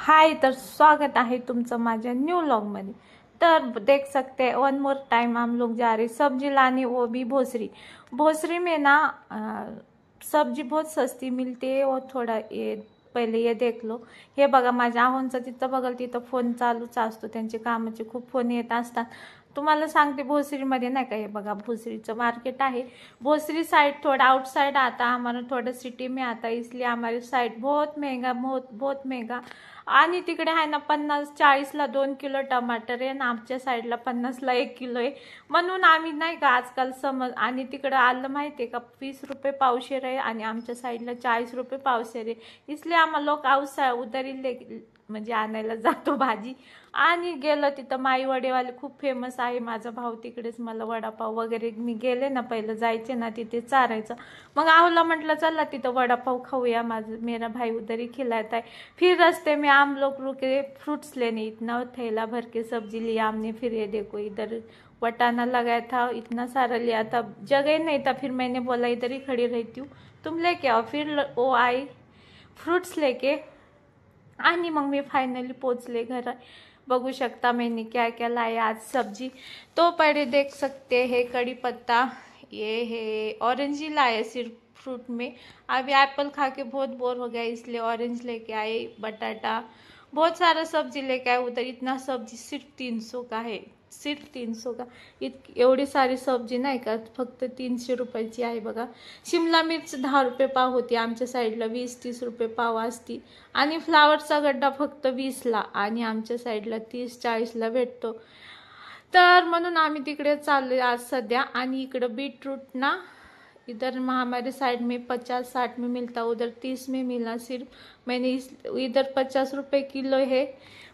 हाय, तर स्वागत है तुमचं माझ्या न्यू व्लॉग में। तर देख सकते हैं वन मोर टाइम हम लोग जा रहे सब्जी लाने, वो भी भोसरी। भोसरी में ना सब्जी बहुत सस्ती मिलती है। और थोड़ा ये पहिले ये देख लो, हे बघा माझ्या आहोंचा तिथं बघल तिथं फोन चालूच असतो, त्यांचे कामाचे खूप फोन येत असतात। तुम्हाला सांगते भोसरीमध्ये नाही का, हे बघा भोसरीचं मार्केट आहे। भोसरी साइड थोड़ा आउटसाइड आता, हमारा थोड़ा सिटी में आता, इसलिए हमारी साइड बहुत महंगा, बहुत महंगा। आणि तिकडे आहे ना 50-40 ला 2 किलो टमाटर आहे, आणि आमच्या साईडला 50 ला 1 किलो आहे। म्हणून आम्ही नाही का आजकाल समज, आणि तिकडे आलं माहिती आहे का 20 रुपये पावशेर आहे, आणि आमच्या साईडला 40 रुपये पावशेर आहे। इसलिए आम्हाला लोक उधारी म्हणजे आणायला जातो भाजी। आणि गेलं तिथं माई वडेवाले खूप फेमस आहे, माझा भाऊ तिकडेच मला वडापाव वगैरे, मी गेले ना पहिलं जायचे ना तिथे चारायचं। मग आहुला म्हटलं चला तिथं वडापाव खाऊया, मेरा भाई उधर ही खिलाता है। फिर रास्ते में हम लोग रुके फ्रूट्स लेने, इतना थैला भर के सब्जी लिया हमने। फिर ये देखो इधर वटाना लगाया था, इतना सारा लिया था, जगह नहीं था। फिर मैंने बोला इधर ही खड़ी रहती हूँ, तुम लेके आओ। फिर वो आई फ्रूट्स लेके, आणि मग मी फाइनली पोचले घर। बघू शकता मैंने क्या क्या लाया आज सब्जी। तो पहले देख सकते हैं कड़ी पत्ता, ये है ऑरेंज ही लाया सिर्फ फ्रूट में। अभी एप्पल खा के बहुत बोर हो गया, इसलिए ऑरेंज लेके आए। बटाटा बहुत सारा सब्जी लेके आए उधर। इतना सब्जी सिर्फ 300 का है, सिर्फ 300 का। एवढी सारी सब्जी नाही का, फक्त 300 रुपयाची आहे बघा। शिमला मिर्च 10 रुपये पाव होती, आमच्या साईडला 20-30 रुपये पाव असती। आणि फ्लावरचा गड्डा फक्त 20 ला, आणि आमच्या साईडला 30-40 ला भेटतो। तर म्हणून आम्ही तिकडे चालले आज सध्या। आणि इकडं बीटरूट ना, इधर हमारे साइड में 50-60 में मिलता, उधर 30 में मिला। सिर्फ मैंने इधर 50 रुपये किलो है,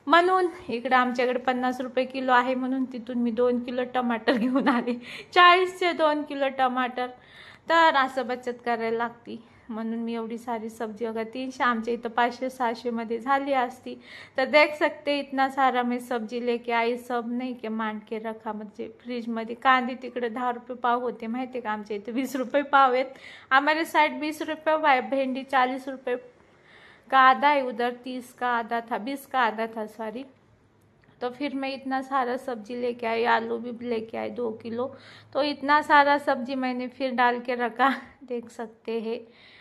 म्हणून इकडे आमच्याकडे 50 रुपये किलो आहे, म्हणून तिथून मी 2 किलो टमाटर घेऊन आले। 40चे 2 किलो टमाटर, तर असं बचत करायला लागती। म्हणून मी एवढी सारी सब्जी अगर 300, आमच्या इथं 500-600 मध्ये झाली असती। तर देख सकते इतना सारा मैं सब्जी लेके आई, सब नहीं के मांड के रखा म्हणजे फ्रीज मध्ये। कांदे तिकडे 10 रुपये पाव होते माहिती का, आमच्या इथे 20 रुपये पाव आहेत। हमारे साइड 20 रुपये, भेंडी 40 रुपये का आधा है, उधर 30 का आधा था, 20 का आधा था सॉरी। तो फिर मैं इतना सारा सब्जी लेके आई, आलू भी लेके आई 2 किलो। तो इतना सारा सब्जी मैंने फिर डाल के रखा, देख सकते हैं।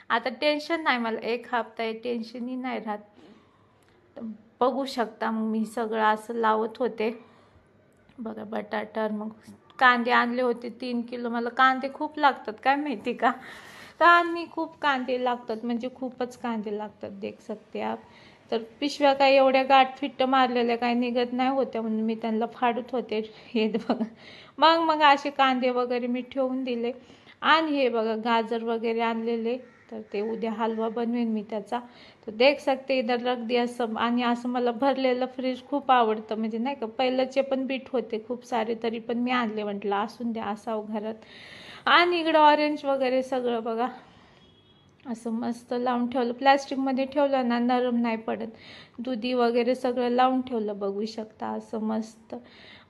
आता टेन्शन नाही मला, 1 हफ्ता आहे टेन्शनही नाही राहत। बघू शकता मग मी सगळं असं लावत होते बघा। बटाटा, मग कांदे आणले होते 3 किलो। मला कांदे खूप लागतात काय माहिती का, आणि खूप कांदे लागतात, म्हणजे खूपच कांदे लागतात, देख सकते आप। तर पिशव्या काय एवढ्या गाठ फिट्ट मारलेल्या काय निघत नाही होत्या, म्हणून मी त्यांना फाडत होते हे बघा। मग असे कांदे वगैरे मी ठेवून दिले। आणि हे बघा गाजर वगैरे आणलेले, तर ते उद्या हलवा बनवेन मी त्याचा। तर देख सकते इधर रख दिया सब। आणि असं मला भरलेलं फ्रीज खूप आवडतं, म्हणजे नाही का पहिल्याचे पण बीट होते खूप सारे, तरी पण मी आणले, म्हटलं असून द्या असावं घरात। आणि इकडं ऑरेंज वगैरे सगळं बघा असं मस्त लावून ठेवलं, प्लॅस्टिक मध्ये ठेवलं ना नरम नाही पडत। दुधी वगैरे सगळं लावून ठेवलं, बघू शकता असं मस्त।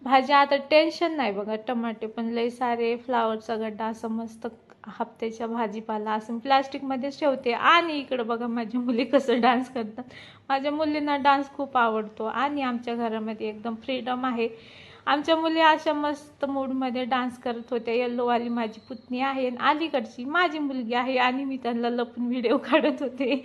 भाज्या आता टेन्शन नाही बघा, टमाटे पण लय सारे, फ्लावरचा गड्डा असं मस्त हप्त्याच्या भाजीपाला असं प्लॅस्टिक मध्येच ठेवते। आणि इकडे बघा माझी मुली कसं डान्स करतात, माझ्या मुलींना डान्स खूप आवडतो। आणि आमच्या घरामध्ये एकदम फ्रीडम आहे, आमच्या मुली अशा मस्त मूडमध्ये डान्स करत होत्या। येल्लोवाली माझी पुतणी आहे, अलीकडची माझी मुलगी आहे, आणि मी त्यांना लपून व्हिडिओ काढत होते।